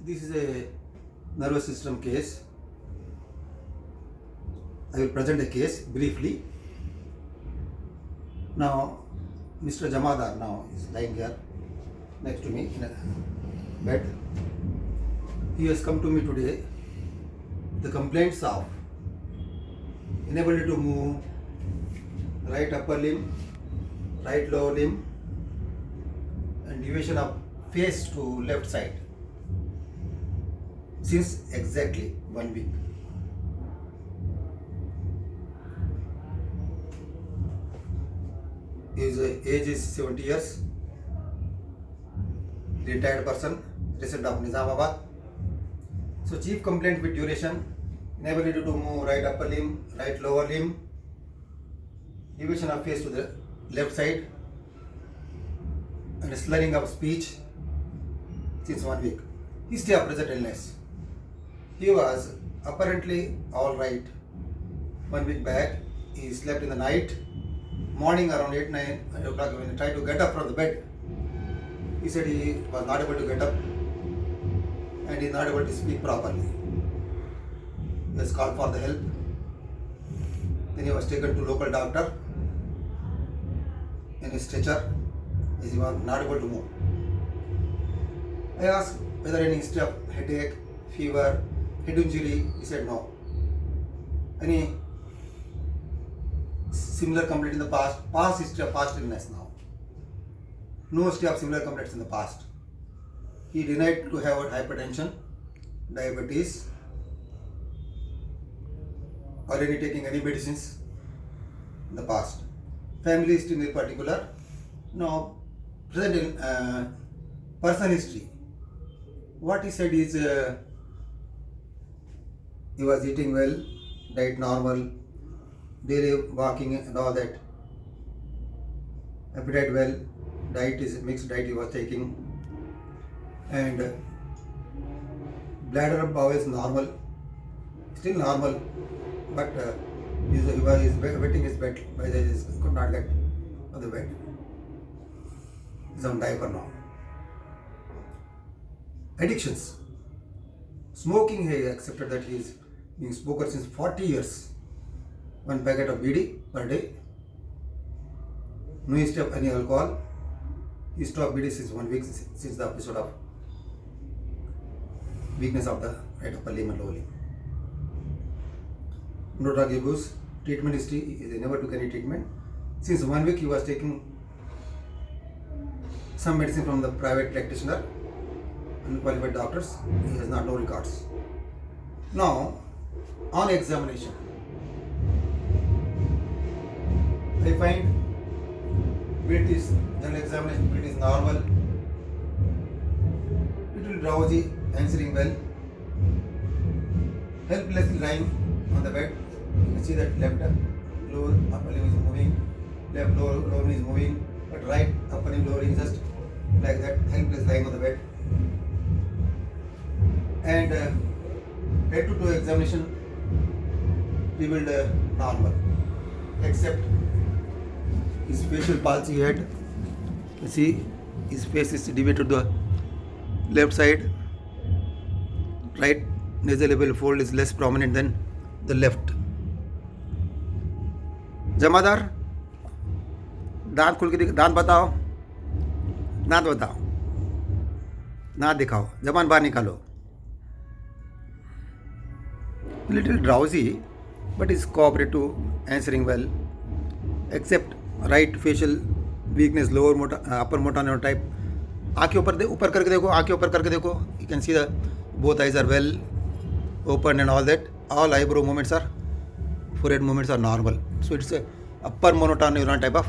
This is a nervous system case. I will present the case briefly. Now, Mr. Jamadar now is lying here next to me in a bed. He has come to me today. The complaints of inability to move right upper limb, right lower limb, and deviation of face to left side since exactly 1 week. His age is 70 years, retired person, resident of Nizamabad. So chief complaint with duration, inability to move right upper limb, right lower limb, deviation of face to the left side, and slurring of speech since 1 week. History of present illness. He was apparently all right 1 week back. He slept in the night. Morning around 8 o'clock when he tried to get up from the bed, he said he was not able to get up and he is not able to speak properly. He was called for the help. Then he was taken to local doctor in a stretcher as he was not able to move. I asked whether any history of headache, fever, head injury. He said no. Any similar complaint in the past history of past illness now. No history of similar complaints in the past. He denied to have hypertension, diabetes, or any taking any medicines in the past. Family history in particular. Now, present personal history. What he said is he was eating well, diet normal, daily walking and all that, appetite well, diet is mixed diet he was taking, and bladder bowels normal, still normal, but he was wetting his bed, but he could not get on the bed. He's on diaper now. Addictions. Smoking, he accepted that he is being smoker since 40 years. 1 packet of BD per day. No history of any alcohol. He stopped BD since 1 week, since the episode of weakness of the right upper limb and lower limb. No drug abuse. Treatment history, he never took any treatment. Since 1 week he was taking some medicine from the private practitioner, unqualified doctors. He has no records. Now, on examination, I find weight is, general examination weight is normal, little drowsy, answering well, helplessly lying on the bed. You can see that left lower upper limb is moving, left lower limb is moving, but right upper limb lower limb is just like that, helpless lying on the bed. And head to toe examination revealed normal, except his facial palsy head. You see, his face is deviated to the left side. Right nasolabial fold is less prominent than the left. जमादार, दांत खुल के दांत बताओ, दांत बताओ, दांत दिखाओ, जबान बाहर निकालो. Little drowsy, but is cooperative, answering well, except right facial weakness, lower motor, upper motor neuron type. आँखें ऊपर करके देखो, आँखें ऊपर करके देखो. You can see the both eyes are well open and all that. All eyebrow movements are, forehead movements are normal. So it's a upper motor neuron type of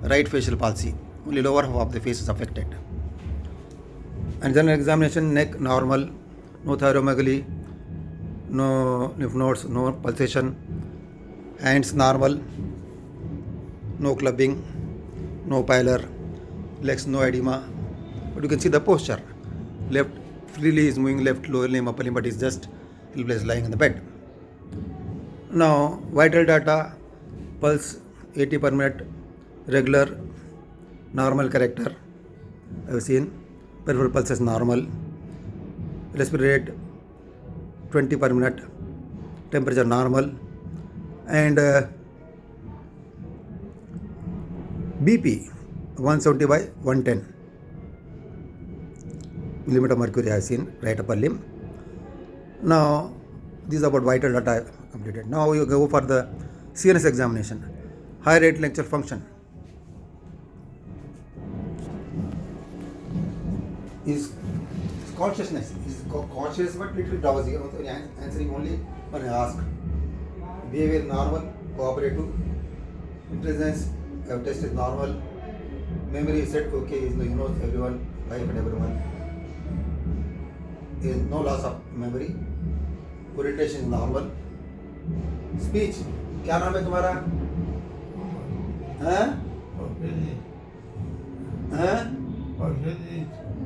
right facial palsy. Only lower half of the face is affected. And general examination, neck normal, no thyromegaly, no lymph nodes, no pulsation, hands normal, no clubbing, no pallor, legs no edema. But you can see the posture. Left freely is moving, left lower limb, upper limb, but is just helpless lying on the bed. Now, vital data, pulse 80 per minute, regular, normal character. I have seen peripheral pulse is normal, respiratory rate 20 per minute, temperature normal, and BP 170 by 110 millimeter mercury I have seen right upper limb. Now this is about vital data I have completed. Now you go for the CNS examination. High rate lung function is consciousness is conscious but little drowsy. Answering only when I ask. Behavior normal, cooperative. Intelligence test is normal. Memory is set okay. Is you know everyone, life and everyone. Is no loss of memory. Orientation is normal. Speech क्या नाम है तुम्हारा? हाँ?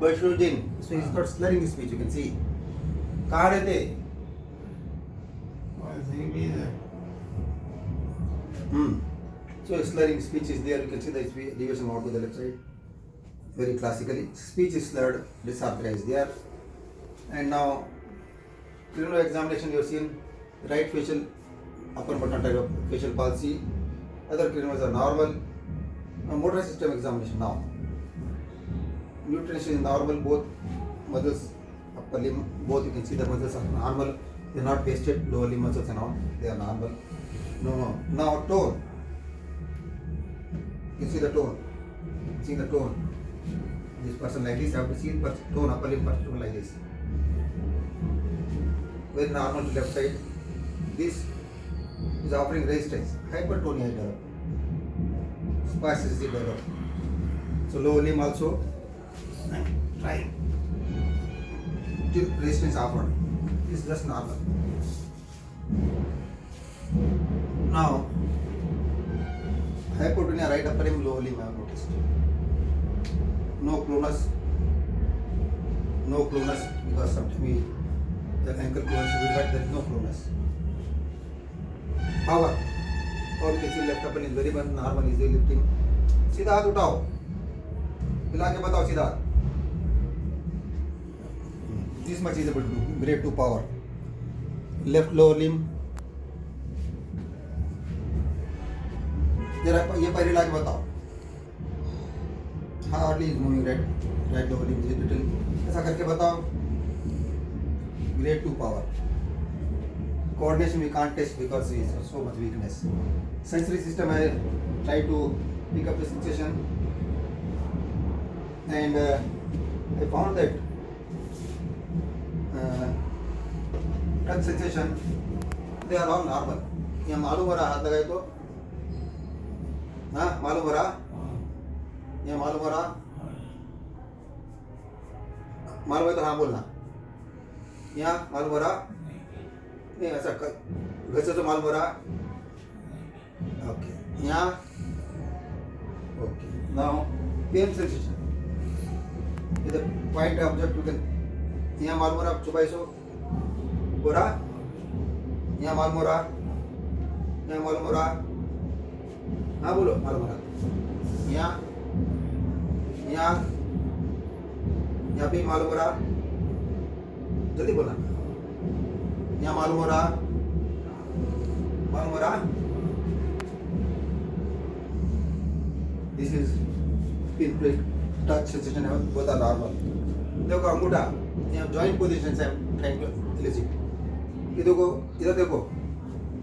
Bashruddin. So he's got slurring speech. You can see. कहाँ रहते? So slurring speech is there. You can see the deviation out to the left side. Very classically, speech is slurred. Dysarthria is there. And now, criminal examination you have seen right facial upper button type of facial palsy. Other criminals are normal. Now motor system examination now. Nutrition is normal, both muscles, upper limb, both you can see the muscles are normal. They are not wasted, lower limb muscles and all, they are normal. No. Now tone. You see the tone. See the tone. This person like this, I have to see the tone, upper limb person like this. Very normal to left side. This is offering resistance. Hypertonia develop. Spasticity develop. So lower limb also trying. Till resistance offered. This is just normal. Now hypotonia right upper limb, lower limb I have noticed. No clonus because sometimes the ankle clonus will but there is no clonus. Power you can see left upper limb very much normal, easy lifting. सीधा हाथ उठाओ, हिला के बताओ सीधा. This much is able to do. Grade 2 power. Left lower limb. ये पैर हिला के बताओ. Hardly is moving right lower limb. Little ऐसा करके बताओ. Grade 2 power. Coordination we can't test because there is so much weakness. Sensory system I try to pick up the sensation, and I found that touch sensation they are all normal. ये मालूम हो रहा हाथ लगाए तो हाँ मालूम हो रहा, ये मालूम हो रहा, मालूम है तो हाँ बोलना. यहाँ मालूम हो रहा नहीं, ऐसा घर से तो मालूम हो रहा. ओके यहाँ ओके. नाउ पेन सेंसेशन इधर पॉइंट ऑब्जेक्ट यू कैन यहाँ मालूम हो रहा चुपाई सो हो रहा, यहाँ मालूम हो रहा, यहाँ मालूम हो रहा. हाँ बोलो मालूम हो रहा. यहाँ यहाँ यहाँ पे मालूम हो रहा, जल्दी बोला. यहाँ मालूम हो रहा, मालूम हो रहा. This is pin plate touch sensation है, बोथ आर नॉर्मल. देखो अंगूठा यहाँ जॉइंट पोजीशन से ट्राइंग टू इलिसिट. ये देखो इधर देखो,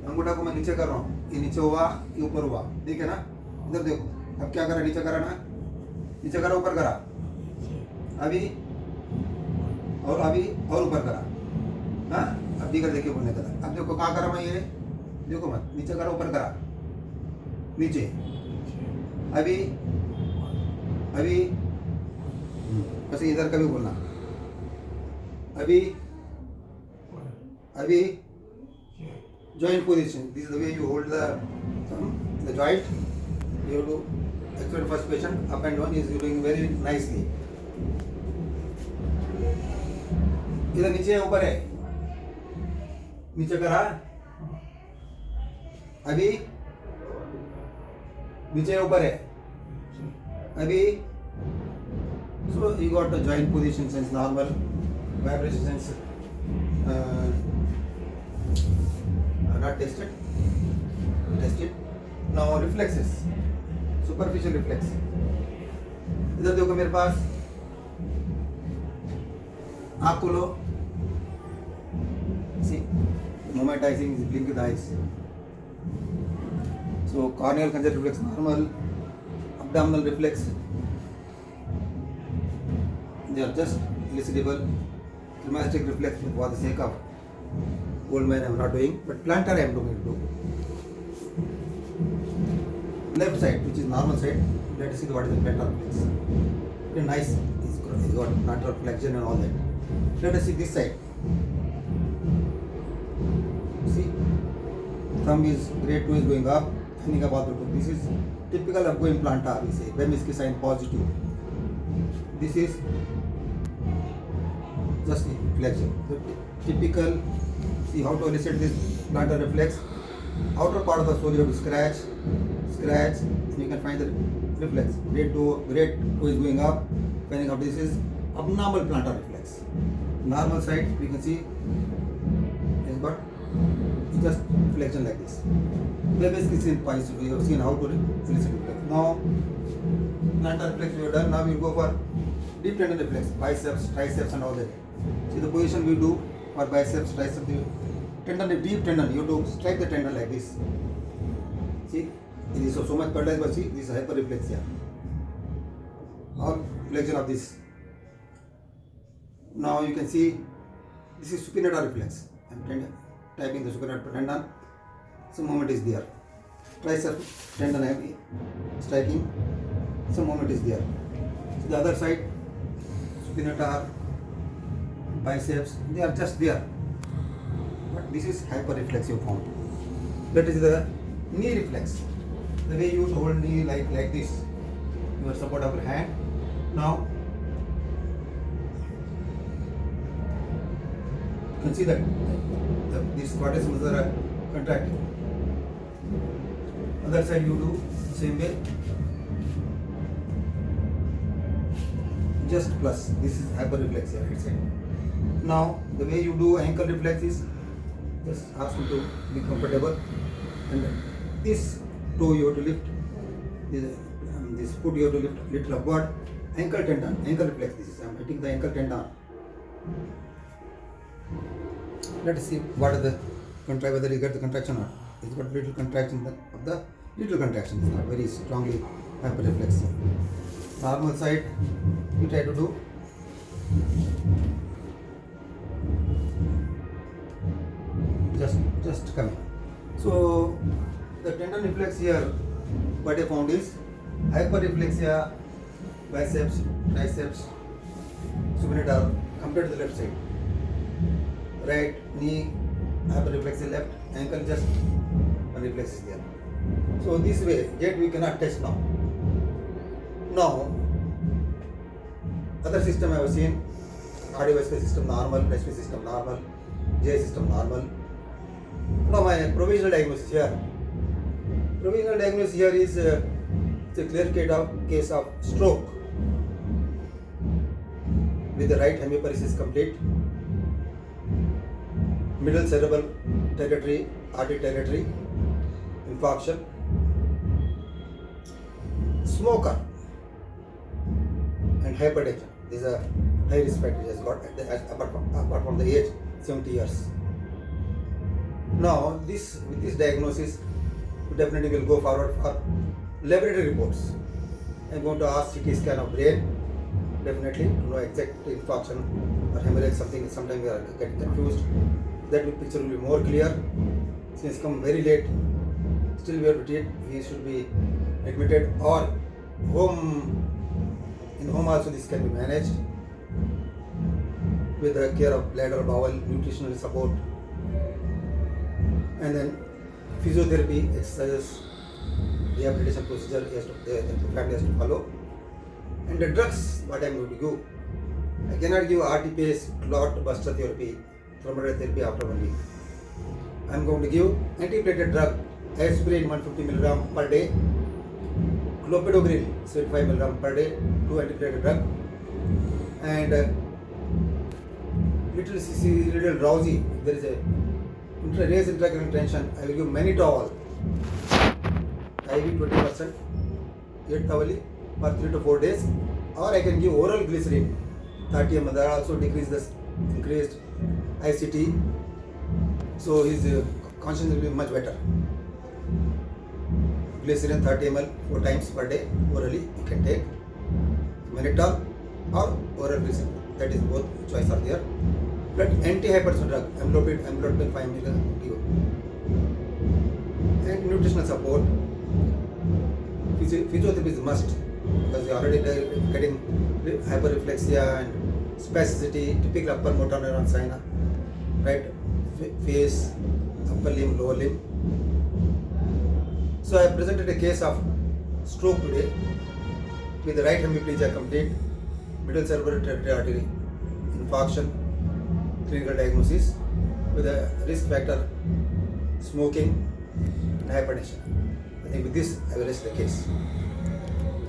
अंगूठा को मैं नीचे कर रहा हूँ, ये नीचे हुआ, ये ऊपर हुआ, ठीक है ना. इधर देखो, अब क्या करा, नीचे करा ना, नीचे करा ऊपर करा, अभी और ऊपर करा. हाँ अब दिगर देखिए बोलने करा. अब देखो कहाँ करा मैं, ये देखो मत, नीचे करा ऊपर करा, नीचे, अभी बस इधर का भी बोलना. अभी joint position. This is the way you hold the joint. You have to explain first patient up and down is doing very nicely. इधर नीचे है ऊपर है, नीचे करा, अभी नीचे ऊपर है, अभी. So you got the joint position sense normal. vibration sensor uh, not tested. Now reflexes, superficial reflex. इधर देखो मेरे पास आँख खोलो, see momentizing is blink with the eyes. So corneal conjunctive reflex normal, abdominal reflex they are just elicible. Cremastic reflex for the sake of old man I am not doing, but plantar I am going to do. Left side, which is normal side, let us see what is the plantar reflex. Okay, nice, it's got plantar flexion and all that. Let us see this side. See, thumb is grade 2 is going up, ending up also 2. This is typical of going plantar, we say. When is sign positive? This is just flexion. So typical, see how to elicit this plantar reflex. Outer part of the sole you have to scratch, you can find the reflex. Grade 2 is going up, depending on this is abnormal plantar reflex. Normal side we can see is got just flexion like this. Baby's is in positive. We have seen how to elicit reflex. Now plantar reflex we have done. Now we go for deep tendon reflex, biceps, triceps and all that. See the position we do for biceps, triceps. Tendon, a deep tendon, you have to strike the tendon like this. See, it is so much paralyzed, but see, this is hyperreflexia. Or flexion of this. Now you can see, this is supinator reflex. I am typing the supinator tendon. Some movement is there. Tricep tendon I am striking. Some movement is there. So the other side, supinator, biceps, they are just there. But this is hyperreflexive form. That is the knee reflex. The way you hold knee like this, your support of your hand. Now you can see that these quadriceps are contracting. Other side you do same way. Just plus. This is hyperreflexia right side. Now the way you do ankle reflex is just ask you to be comfortable, and this toe you have to lift, this foot you have to lift little upward. Ankle tendon, ankle reflex. This is I am hitting the ankle tendon. Let us see what are the whether you get the contraction or not. It's got little contraction of the little contraction. It's not very strongly hyperreflexive. Normal side we try to do. Just coming. So the tendon reflex here, what I found is hyperreflexia, biceps, triceps, supinator compared to the left side. Right knee hyperreflexia, left ankle just one reflex is there. So this way, yet we cannot test now. Now other system I have seen, cardiovascular system normal, respiratory system normal, GI system normal. Now my provisional diagnosis here. Provisional diagnosis here is it's a clear case of stroke with the right hemiparesis complete, middle cerebral territory, artery territory, infarction, smoker and hypertension. These are high risk factors has got apart from the age 70 years. Now with this diagnosis we definitely will go forward for laboratory reports. I am going to ask CT scan of brain, definitely to know exact infarction or hemorrhage something. Sometimes we are getting confused. That picture will be more clear. Since come very late, still we have to treat. He should be admitted or in home also this can be managed with the care of bladder, bowel, nutritional support, and then physiotherapy, exercises, rehabilitation procedure the family has to follow, and the drugs what I am going to give. I cannot give RT-pace, clot buster therapy, thrombolytic therapy after 1 week. I am going to give antiplatelet drug, aspirin 150 mg per day, clopidogrel 75 mg per day, 2 antiplatelet drug, and little drowsy, there is a raised intracranial tension, I will give mannitol, IV 20%, 8th hourly for 3 to 4 days, or I can give oral glycerin 30 ml. That also decrease the increased ICT, so his conscience will be much better. Glycerin 30 ml 4 times per day orally you can take, mannitol or oral glycerin, that is both choice are there. But anti-hypertension drug, amlodipine 5 mg give. And nutritional support, physiotherapy is must, because you are already getting hyperreflexia and spasticity, typical upper motor neuron sign, right? Face, upper limb, lower limb. So I presented a case of stroke today with the right hemiplegia complete, middle cerebral tertiary artery infarction, clinical diagnosis with a risk factor smoking and hypertension. I think with this I will rest the case.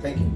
Thank you.